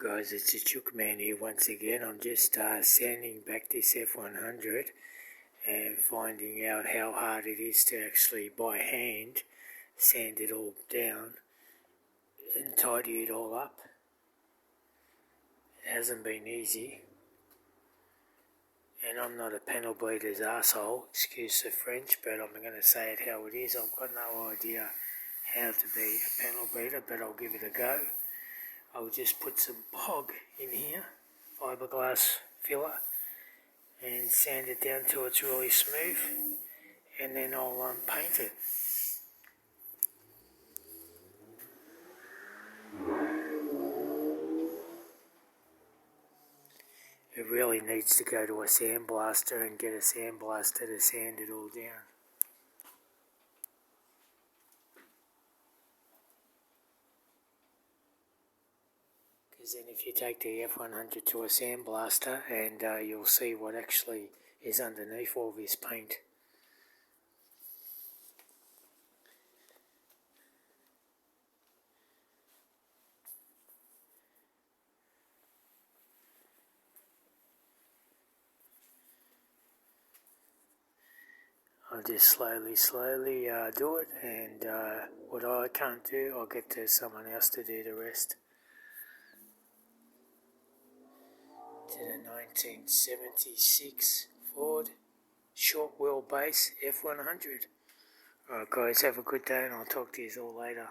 Guys, it's a Chook Man here once again. I'm just sanding back this F100 and finding out how hard it is to actually by hand sand it all down and tidy it all up. It hasn't been easy, and I'm not a panel beater's arsehole, excuse the French, but I'm going to say it how it is. I've got no idea how to be a panel beater, but I'll give it a go. I'll just put some bog in here, fiberglass filler, and sand it down till it's really smooth, and then I'll paint it. It really needs to go to a sandblaster and get a sandblaster to sand it all down. Because then if you take the F100 to a sandblaster, and you'll see what actually is underneath all this paint. I'll just slowly do it, and what I can't do, I'll get to someone else to do the rest. To the 1976 Ford short wheelbase F100. Alright guys, have a good day and I'll talk to you all later.